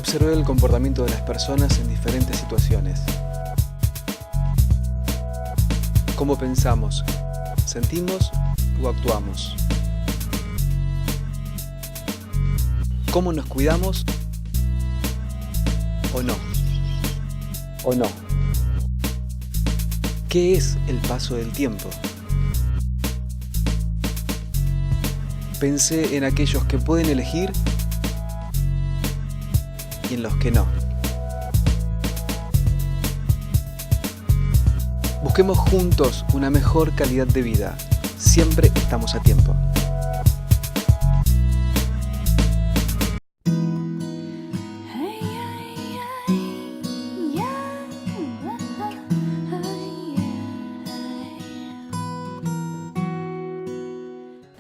Observé el comportamiento de las personas en diferentes situaciones. Cómo pensamos, sentimos o actuamos. Cómo nos cuidamos o no. ¿Qué es el paso del tiempo? Pensé en aquellos que pueden elegir y en los que no. Busquemos juntos una mejor calidad de vida. Siempre estamos a tiempo.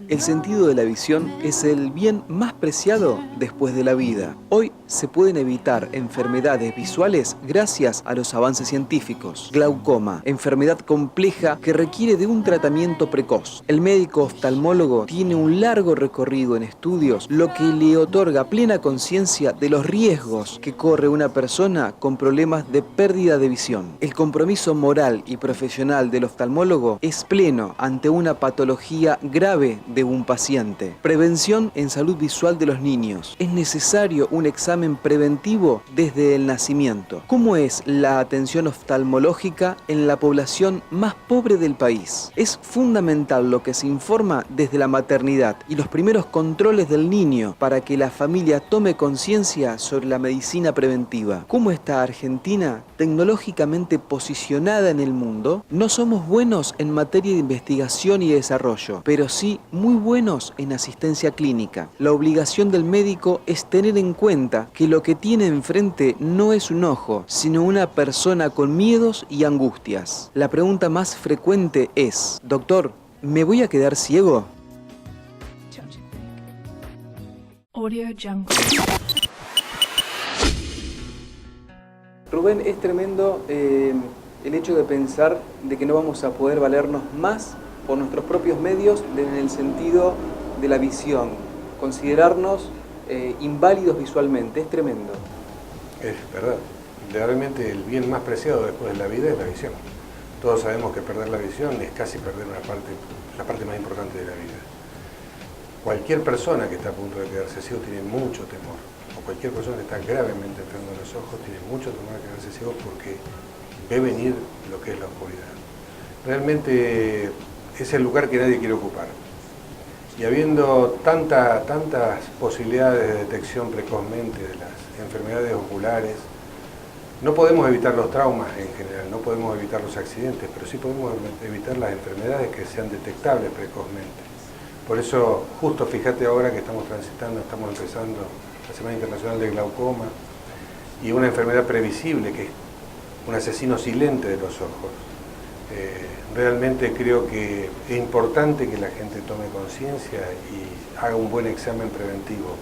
El sentido de la visión es el bien más preciado después de la vida. Hoy se pueden evitar enfermedades visuales gracias a los avances científicos. Glaucoma, enfermedad compleja que requiere de un tratamiento precoz. El médico oftalmólogo tiene un largo recorrido en estudios, lo que le otorga plena conciencia de los riesgos que corre una persona con problemas de pérdida de visión. El compromiso moral y profesional del oftalmólogo es pleno ante una patología grave de un paciente. Prevención en salud visual de los niños. Es necesario un examen preventivo desde el nacimiento. ¿Cómo es la atención oftalmológica en la población más pobre del país? Es fundamental lo que se informa desde la maternidad y los primeros controles del niño para que la familia tome conciencia sobre la medicina preventiva. ¿Cómo está Argentina tecnológicamente posicionada en el mundo? No somos buenos en materia de investigación y desarrollo, pero sí muy buenos en asistencia clínica. La obligación del médico es tener en cuenta que lo que tiene enfrente no es un ojo, sino una persona con miedos y angustias. La pregunta más frecuente es: doctor, ¿me voy a quedar ciego? Audio Jungle. Rubén, es tremendo el hecho de pensar de que no vamos a poder valernos más por nuestros propios medios en el sentido de la visión, considerarnos inválidos visualmente. Es tremendo. Es verdad. Realmente el bien más preciado después de la vida es la visión. Todos sabemos que perder la visión es casi perder la parte más importante de la vida. Cualquier persona que está a punto de quedarse ciego tiene mucho temor, o cualquier persona que está gravemente enferma de los ojos tiene mucho temor a quedarse ciego porque ve venir lo que es la oscuridad. Realmente es el lugar que nadie quiere ocupar. Y habiendo tantas posibilidades de detección precozmente de las enfermedades oculares, no podemos evitar los traumas en general, no podemos evitar los accidentes, pero sí podemos evitar las enfermedades que sean detectables precozmente. Por eso, justo fíjate ahora que estamos empezando la Semana Internacional del Glaucoma, y una enfermedad previsible que es un asesino silente de los ojos. Realmente creo que es importante que la gente tome conciencia y haga un buen examen preventivo,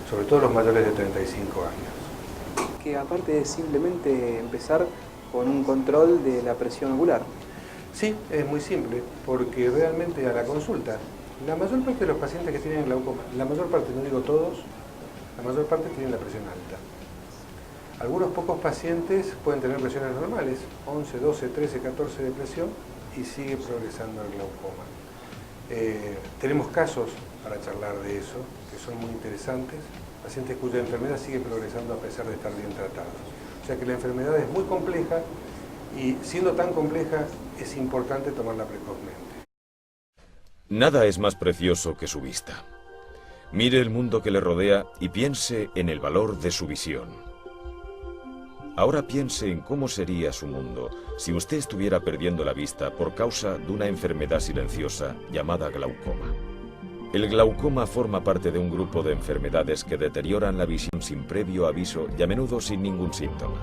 sobre todo los mayores de 35 años. Que aparte de simplemente empezar con un control de la presión ocular. Sí, es muy simple, porque realmente a la consulta, la mayor parte de los pacientes que tienen glaucoma, la mayor parte, no digo todos, la mayor parte tienen la presión alta. Algunos pocos pacientes pueden tener presiones normales, 11, 12, 13, 14 de presión, y sigue progresando el glaucoma. Tenemos casos para charlar de eso, que son muy interesantes, pacientes cuya enfermedad sigue progresando a pesar de estar bien tratados. O sea que la enfermedad es muy compleja, y siendo tan compleja, es importante tomarla precozmente. Nada es más precioso que su vista. Mire el mundo que le rodea y piense en el valor de su visión. Ahora piense en cómo sería su mundo si usted estuviera perdiendo la vista por causa de una enfermedad silenciosa llamada glaucoma. El glaucoma forma parte de un grupo de enfermedades que deterioran la visión sin previo aviso y a menudo sin ningún síntoma.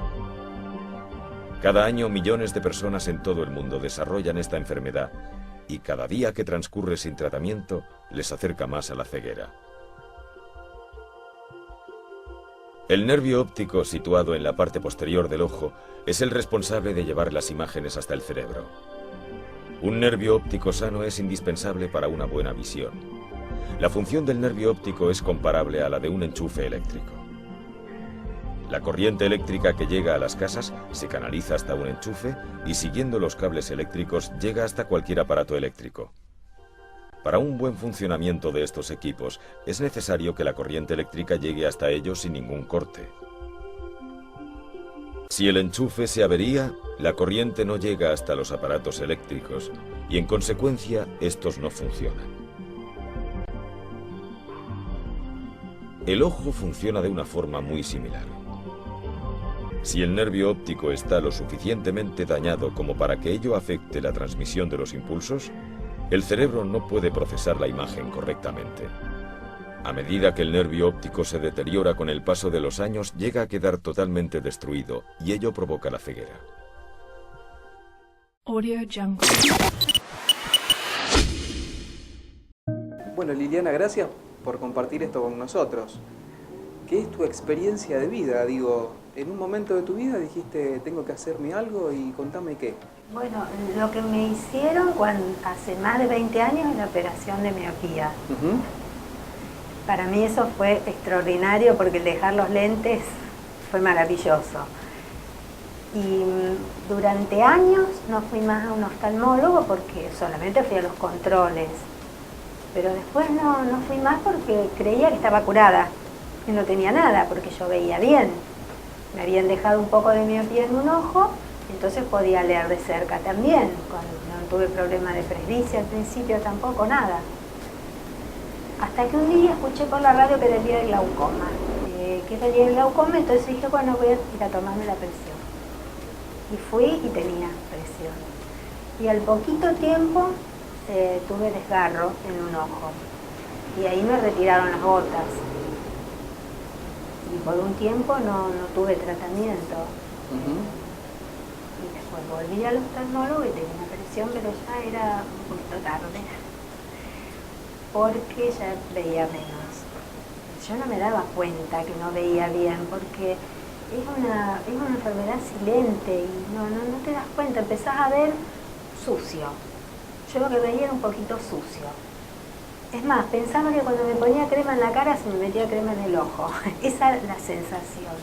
Cada año millones de personas en todo el mundo desarrollan esta enfermedad y cada día que transcurre sin tratamiento les acerca más a la ceguera. El nervio óptico situado en la parte posterior del ojo es el responsable de llevar las imágenes hasta el cerebro. Un nervio óptico sano es indispensable para una buena visión. La función del nervio óptico es comparable a la de un enchufe eléctrico. La corriente eléctrica que llega a las casas se canaliza hasta un enchufe y siguiendo los cables eléctricos llega hasta cualquier aparato eléctrico. Para un buen funcionamiento de estos equipos es necesario que la corriente eléctrica llegue hasta ellos sin ningún corte. Si el enchufe se avería, la corriente no llega hasta los aparatos eléctricos y en consecuencia estos no funcionan. El ojo funciona de una forma muy similar. Si el nervio óptico está lo suficientemente dañado como para que ello afecte la transmisión de los impulsos, el cerebro no puede procesar la imagen correctamente. A medida que el nervio óptico se deteriora con el paso de los años, llega a quedar totalmente destruido y ello provoca la ceguera. Audio Jungle. Bueno, Liliana, gracias por compartir esto con nosotros. ¿Qué es tu experiencia de vida? Digo, en un momento de tu vida dijiste, tengo que hacerme algo y contame qué. Bueno, lo que me hicieron hace más de 20 años es la operación de miopía. Para mí eso fue extraordinario porque el dejar los lentes fue maravilloso. Y durante años no fui más a un oftalmólogo porque solamente fui a los controles. Pero después no fui más porque creía que estaba curada y no tenía nada porque yo veía bien. Me habían dejado un poco de miopía en un ojo, entonces podía leer de cerca también. No tuve problema de presbicia al principio tampoco, nada. Hasta que un día escuché por la radio que era el día del glaucoma. Que era el día del glaucoma, entonces dije, bueno, voy a ir a tomarme la presión. Y fui y tenía presión. Y al poquito tiempo tuve desgarro en un ojo. Y ahí me retiraron las gotas. Y por un tiempo no tuve tratamiento. Y después volví al oftalmólogo y tenía presión, pero ya era un poquito tarde. Porque ya veía menos. Yo no me daba cuenta que no veía bien, porque es una enfermedad silente y no te das cuenta, empezás a ver sucio. Yo lo que veía era un poquito sucio. Es más, pensaba que cuando me ponía crema en la cara se me metía crema en el ojo. Esa es la sensación.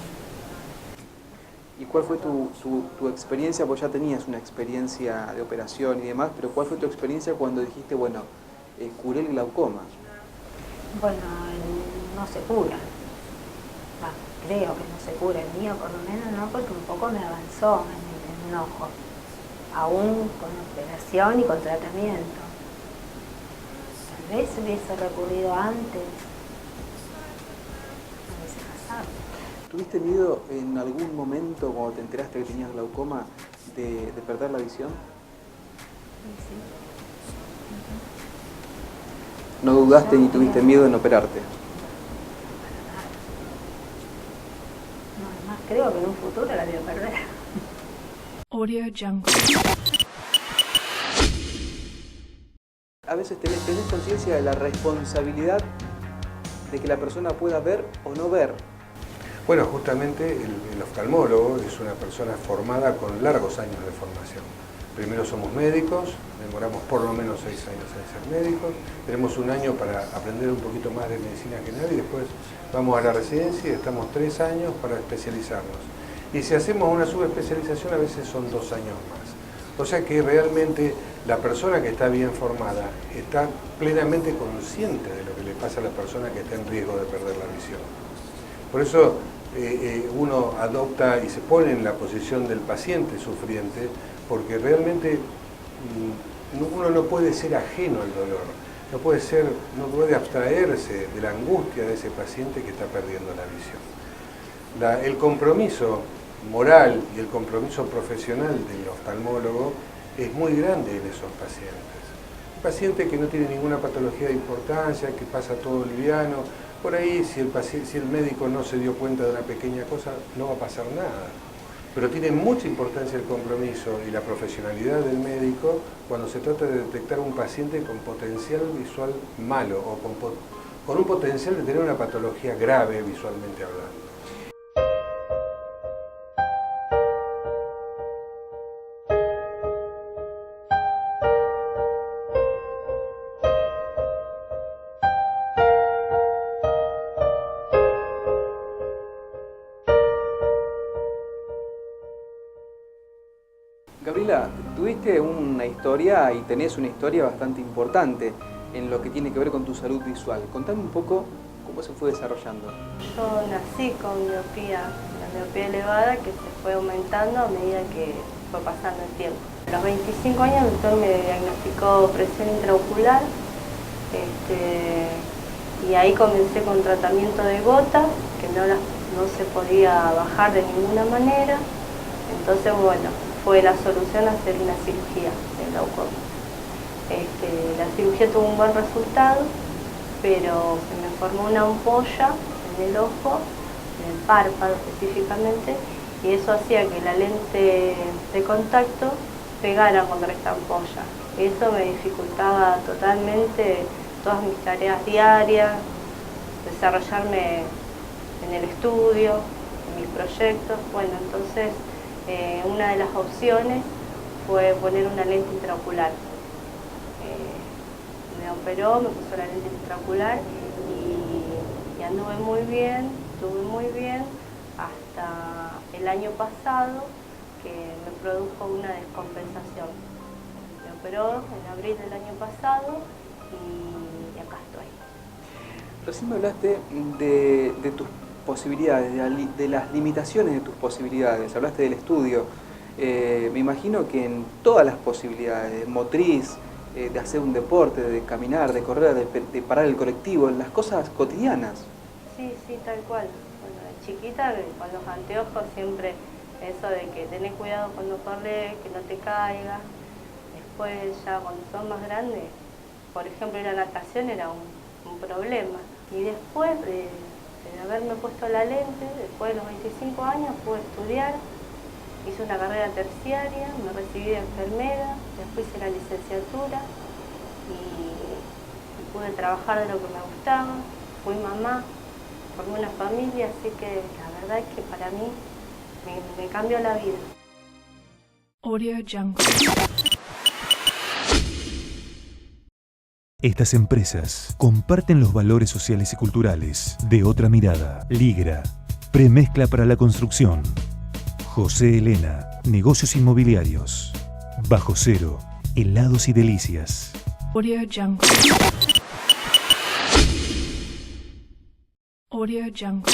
¿Y cuál fue tu experiencia? Pues ya tenías una experiencia de operación y demás, pero ¿cuál fue tu experiencia cuando dijiste, bueno, curé el glaucoma? Bueno, no se cura. Creo que no se cura, el mío por lo menos no, porque un poco me avanzó en un ojo, aún con operación y con tratamiento. Tal vez hubiese recurrido antes, no hubiese pasado. ¿Tuviste miedo en algún momento cuando te enteraste que tenías glaucoma de perder la visión? Sí. ¿No dudaste ni tuviste miedo en operarte? No, además creo que en un futuro la voy a perder. Audio Jungle. A veces tenés conciencia de la responsabilidad de que la persona pueda ver o no ver. Bueno, justamente el oftalmólogo es una persona formada con largos años de formación. Primero somos médicos, demoramos por lo menos 6 años en ser médicos, tenemos un año para aprender un poquito más de medicina general y después vamos a la residencia y estamos 3 años para especializarnos. Y si hacemos una subespecialización a veces son 2 años más. O sea que realmente la persona que está bien formada está plenamente consciente de lo que le pasa a la persona que está en riesgo de perder la visión. Por eso uno adopta y se pone en la posición del paciente sufriente, porque realmente uno no puede ser ajeno al dolor, no puede abstraerse de la angustia de ese paciente que está perdiendo la visión. El compromiso moral y el compromiso profesional del oftalmólogo es muy grande en esos pacientes. Un paciente que no tiene ninguna patología de importancia, que pasa todo liviano, por ahí si el médico no se dio cuenta de una pequeña cosa, no va a pasar nada. Pero tiene mucha importancia el compromiso y la profesionalidad del médico cuando se trata de detectar un paciente con potencial visual malo o con un potencial de tener una patología grave visualmente hablando. Gabriela, tuviste una historia y tenés una historia bastante importante en lo que tiene que ver con tu salud visual. Contame un poco cómo se fue desarrollando. Yo nací con miopía, una miopía elevada que se fue aumentando a medida que fue pasando el tiempo. A los 25 años el doctor me diagnosticó presión intraocular y ahí comencé con tratamiento de gotas que no se podía bajar de ninguna manera. Entonces, bueno, fue la solución hacer una cirugía de glaucoma. La cirugía tuvo un buen resultado, pero se me formó una ampolla en el ojo, en el párpado específicamente, y eso hacía que la lente de contacto pegara contra esta ampolla. Eso me dificultaba totalmente todas mis tareas diarias, desarrollarme en el estudio, en mis proyectos. Bueno, entonces una de las opciones fue poner una lente intraocular. Me operó, me puso la lente intraocular y anduve muy bien, estuve muy bien hasta el año pasado que me produjo una descompensación. Me operó en abril del año pasado y acá estoy. Recién me hablaste de tus posibilidades, de las limitaciones de tus posibilidades, hablaste del estudio. Me imagino que en todas las posibilidades, motriz, de hacer un deporte, de caminar, de correr, de parar el colectivo, en las cosas cotidianas. Sí, tal cual. Bueno, de chiquita con los anteojos siempre eso de que tenés cuidado cuando corres, que no te caigas. Después ya cuando son más grandes, por ejemplo ir a natación era un problema. Y después de haberme puesto la lente, después de los 25 años pude estudiar, hice una carrera terciaria, me recibí de enfermera, después hice la licenciatura y pude trabajar de lo que me gustaba, fui mamá, formé una familia, así que la verdad es que para mí me cambió la vida. Audio Jungle. Estas empresas comparten los valores sociales y culturales de otra mirada. Ligra, premezcla para la construcción. José Elena, negocios inmobiliarios. Bajo Cero, helados y delicias. Audio Jungle. Audio Jungle.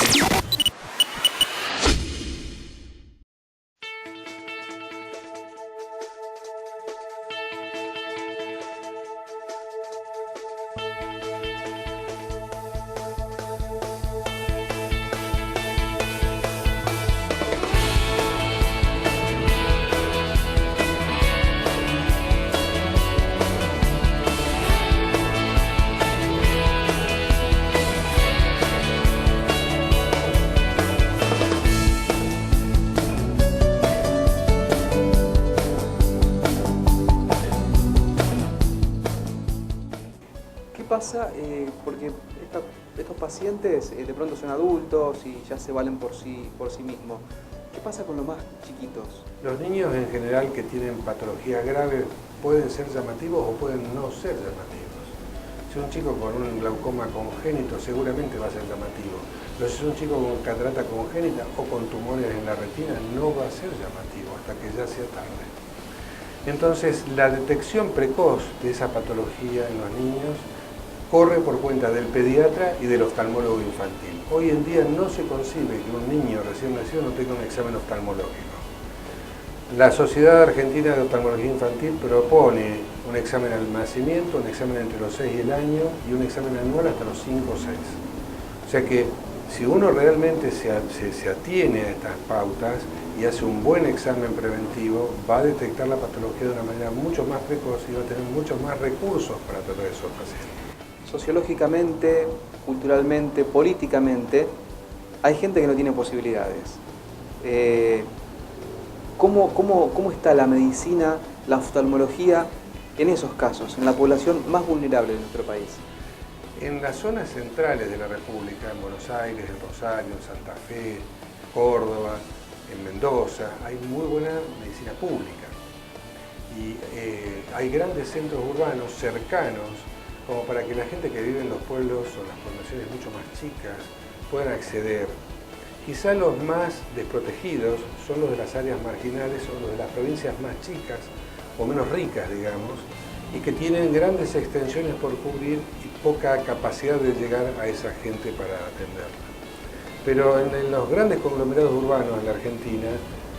¿Qué pasa? Porque estos pacientes de pronto son adultos y ya se valen por sí mismos. ¿Qué pasa con los más chiquitos? Los niños en general que tienen patologías graves pueden ser llamativos o pueden no ser llamativos. Si un chico con un glaucoma congénito seguramente va a ser llamativo, pero si es un chico con catarata congénita o con tumores en la retina no va a ser llamativo hasta que ya sea tarde. Entonces la detección precoz de esa patología en los niños corre por cuenta del pediatra y del oftalmólogo infantil. Hoy en día no se concibe que un niño recién nacido no tenga un examen oftalmológico. La Sociedad Argentina de Oftalmología Infantil propone un examen al nacimiento, un examen entre los 6 y el año y un examen anual hasta los 5 o 6. O sea que si uno realmente se atiene a estas pautas y hace un buen examen preventivo, va a detectar la patología de una manera mucho más precoz y va a tener muchos más recursos para tratar a esos pacientes. Sociológicamente, culturalmente, políticamente, hay gente que no tiene posibilidades. ¿Cómo está la medicina, la oftalmología en esos casos, en la población más vulnerable de nuestro país? En las zonas centrales de la República, en Buenos Aires, en Rosario, en Santa Fe, Córdoba, en Mendoza, hay muy buena medicina pública. Y hay grandes centros urbanos cercanos como para que la gente que vive en los pueblos o las poblaciones mucho más chicas puedan acceder. Quizá los más desprotegidos son los de las áreas marginales o los de las provincias más chicas o menos ricas, digamos, y que tienen grandes extensiones por cubrir y poca capacidad de llegar a esa gente para atenderla. Pero en los grandes conglomerados urbanos en la Argentina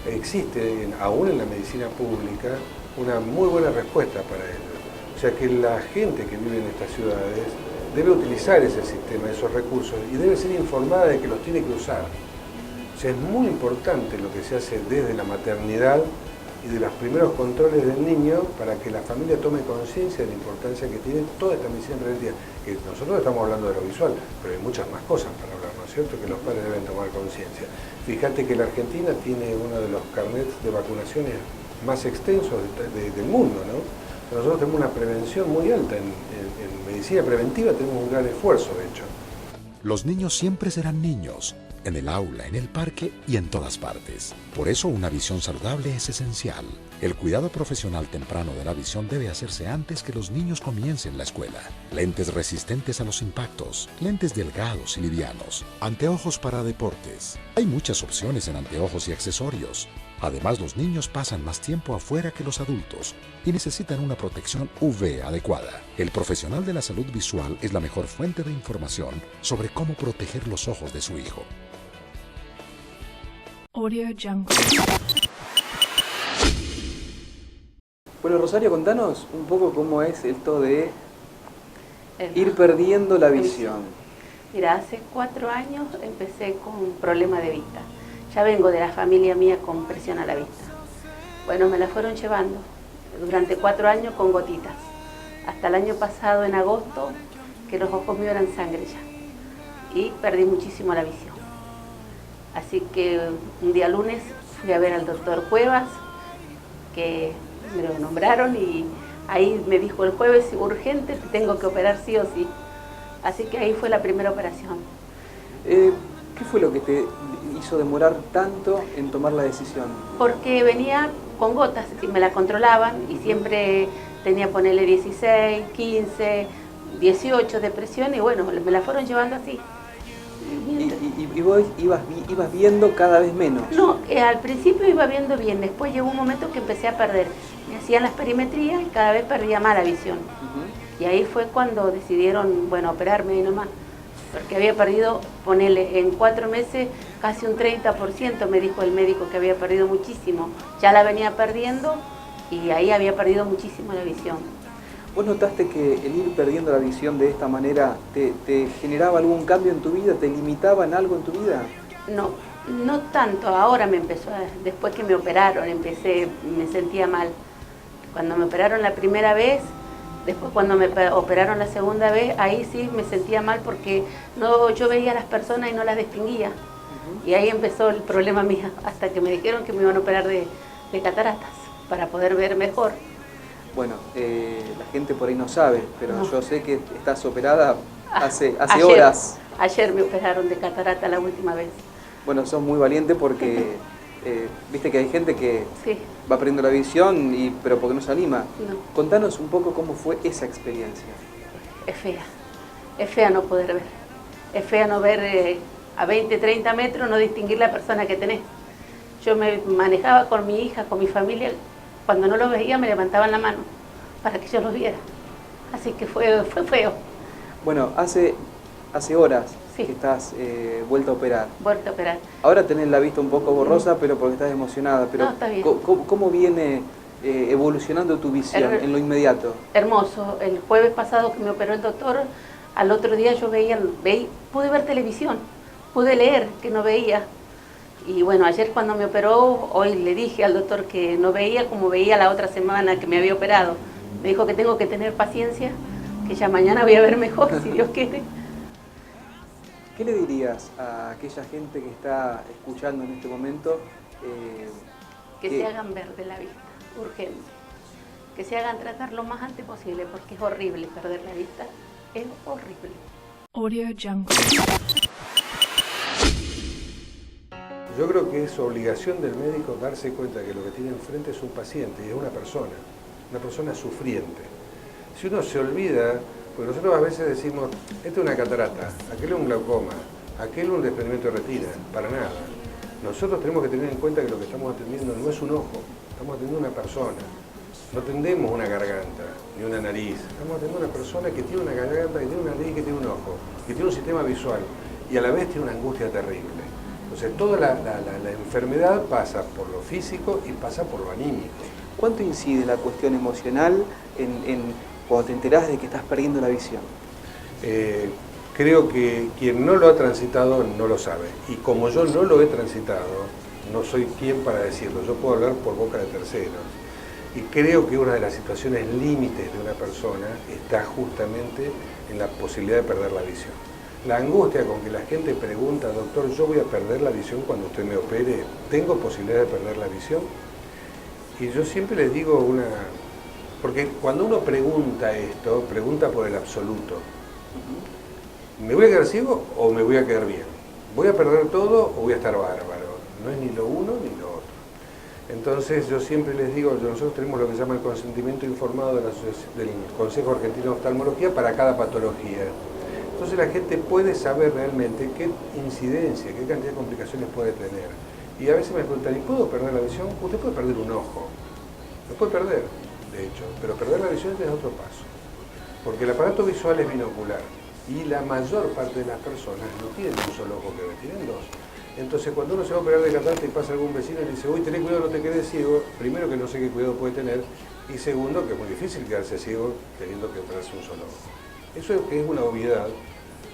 existe, aún en la medicina pública, una muy buena respuesta para ello. O sea que la gente que vive en estas ciudades debe utilizar ese sistema, esos recursos, y debe ser informada de que los tiene que usar. O sea, es muy importante lo que se hace desde la maternidad y de los primeros controles del niño para que la familia tome conciencia de la importancia que tiene toda esta medicina preventiva. Que nosotros estamos hablando de lo visual, pero hay muchas más cosas para hablar, ¿no es cierto?, que los padres deben tomar conciencia. Fíjate que la Argentina tiene uno de los carnets de vacunaciones más extensos del mundo, ¿no? Nosotros tenemos una prevención muy alta, en medicina preventiva tenemos un gran esfuerzo, de hecho. Los niños siempre serán niños, en el aula, en el parque y en todas partes. Por eso una visión saludable es esencial. El cuidado profesional temprano de la visión debe hacerse antes que los niños comiencen la escuela. Lentes resistentes a los impactos, lentes delgados y livianos, anteojos para deportes. Hay muchas opciones en anteojos y accesorios. Además, los niños pasan más tiempo afuera que los adultos y necesitan una protección UV adecuada. El profesional de la salud visual es la mejor fuente de información sobre cómo proteger los ojos de su hijo. Audio Jungle. Bueno, Rosario, contanos un poco cómo es esto de ir perdiendo la visión. Mira, hace 4 años empecé con un problema de vista. Ya vengo de la familia mía con presión a la vista. Bueno, me la fueron llevando durante 4 años con gotitas. Hasta el año pasado, en agosto, que los ojos míos eran sangre ya. Y perdí muchísimo la visión. Así que un día lunes fui a ver al doctor Cuevas, que me lo nombraron, y ahí me dijo el jueves, urgente, te tengo que operar sí o sí. Así que ahí fue la primera operación. ¿Qué fue lo que te hizo demorar tanto en tomar la decisión? Porque venía con gotas y me la controlaban y siempre tenía que ponerle 16, 15, 18 de presión y bueno, me la fueron llevando así. ¿Y vos ibas viendo cada vez menos? No, al principio iba viendo bien, después llegó un momento que empecé a perder. Me hacían las perimetrías y cada vez perdía más la visión. Y ahí fue cuando decidieron, bueno, operarme y nomás. Porque había perdido, ponele, en 4 meses casi un 30%, me dijo el médico que había perdido muchísimo. Ya la venía perdiendo y ahí había perdido muchísimo la visión. ¿Vos notaste que el ir perdiendo la visión de esta manera te generaba algún cambio en tu vida? ¿Te limitaba en algo en tu vida? No, no tanto. Ahora me empezó, después que me operaron, me sentía mal. Cuando me operaron la primera vez, después cuando me operaron la segunda vez, ahí sí me sentía mal porque yo veía a las personas y no las distinguía. Y ahí empezó el problema mío, hasta que me dijeron que me iban a operar de cataratas para poder ver mejor. Bueno, la gente por ahí no sabe, pero no. Yo sé que estás operada hace ayer, horas. Ayer me operaron de catarata la última vez. Bueno, sos muy valiente porque viste que hay gente que sí. Va perdiendo la visión, pero porque no se anima. No. Contanos un poco cómo fue esa experiencia. Es fea no poder ver. Es fea no ver a 20, 30 metros, no distinguir la persona que tenés. Yo me manejaba con mi hija, con mi familia. Cuando no los veía me levantaban la mano para que yo los viera. Así que fue feo. Bueno, hace horas sí. que estás vuelta a operar. Vuelta a operar. Ahora tenés la vista un poco borrosa, pero porque estás emocionada. Pero no, está bien. ¿Cómo viene evolucionando tu visión en lo inmediato? Hermoso. El jueves pasado que me operó el doctor, al otro día yo pude ver televisión, pude leer que no veía. Y bueno, ayer cuando me operó, hoy le dije al doctor que no veía como veía la otra semana que me había operado. Me dijo que tengo que tener paciencia, que ya mañana voy a ver mejor, si Dios quiere. ¿Qué le dirías a aquella gente que está escuchando en este momento? Que se hagan ver de la vista, urgente. Que se hagan tratar lo más antes posible, porque es horrible perder la vista. Es horrible. Audio Jungle. Yo creo que es obligación del médico darse cuenta que lo que tiene enfrente es un paciente y es una persona sufriente. Si uno se olvida, porque nosotros a veces decimos, esto es una catarata, aquel es un glaucoma, aquel un desprendimiento de retina, para nada. Nosotros tenemos que tener en cuenta que lo que estamos atendiendo no es un ojo, estamos atendiendo a una persona. No atendemos una garganta, ni una nariz. Estamos atendiendo a una persona que tiene una garganta, que tiene una nariz, que tiene un ojo, que tiene un sistema visual y a la vez tiene una angustia terrible. Entonces toda la enfermedad pasa por lo físico y pasa por lo anímico. ¿Cuánto incide la cuestión emocional cuando te enterás de que estás perdiendo la visión? Creo que quien no lo ha transitado no lo sabe. Y como yo no lo he transitado, no soy quien para decirlo. Yo puedo hablar por boca de terceros. Y creo que una de las situaciones límites de una persona está justamente en la posibilidad de perder la visión. La angustia con que la gente pregunta, doctor, yo voy a perder la visión cuando usted me opere, ¿tengo posibilidad de perder la visión? Y yo siempre les digo porque cuando uno pregunta esto, pregunta por el absoluto. ¿Me voy a quedar ciego o me voy a quedar bien? ¿Voy a perder todo o voy a estar bárbaro? No es ni lo uno ni lo otro. Entonces yo siempre les digo, nosotros tenemos lo que se llama el consentimiento informado del Consejo Argentino de Oftalmología para cada patología. Entonces la gente puede saber realmente qué incidencia, qué cantidad de complicaciones puede tener. Y a veces me preguntan, ¿y puedo perder la visión? Usted puede perder un ojo, lo puede perder, de hecho, pero perder la visión es otro paso. Porque el aparato visual es binocular y la mayor parte de las personas no tienen un solo ojo que ve, tienen dos. Entonces cuando uno se va a operar de catarata y pasa algún vecino y le dice, uy, tenés cuidado, no te quedes ciego, primero que no sé qué cuidado puede tener y segundo que es muy difícil quedarse ciego teniendo que operarse un solo ojo. Eso que es una obviedad,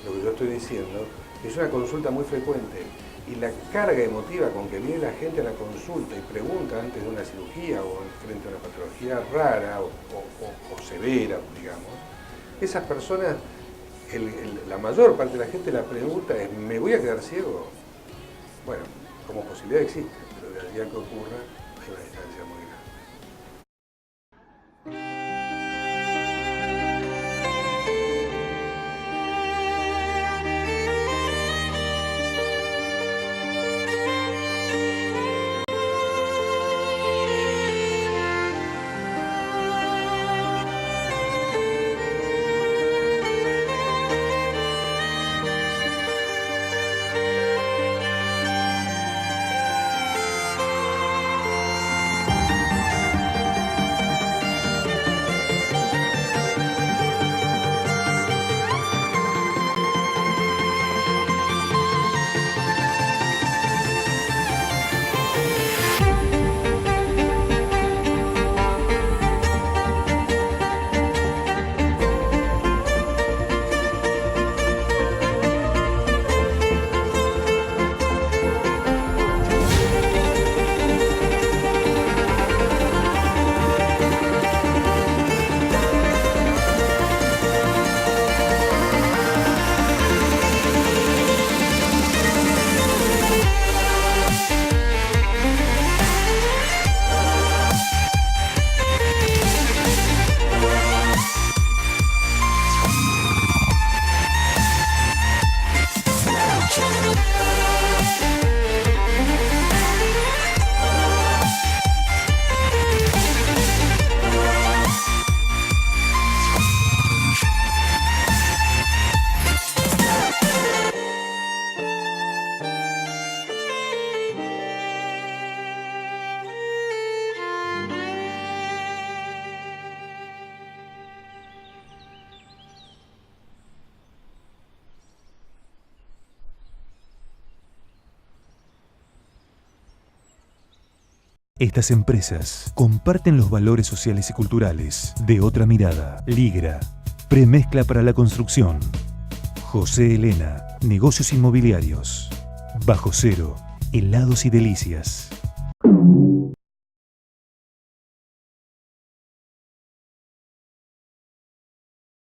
lo que yo estoy diciendo, es una consulta muy frecuente y la carga emotiva con que viene la gente a la consulta y pregunta antes de una cirugía o frente a una patología rara o severa, digamos, esas personas, la mayor parte de la gente la pregunta es, ¿me voy a quedar ciego? Bueno, como posibilidad existe, pero de allí a que ocurra hay una distancia muy grande. Estas empresas comparten los valores sociales y culturales de otra mirada. Ligra, premezcla para la construcción. José Elena, negocios inmobiliarios. Bajo Cero, helados y delicias.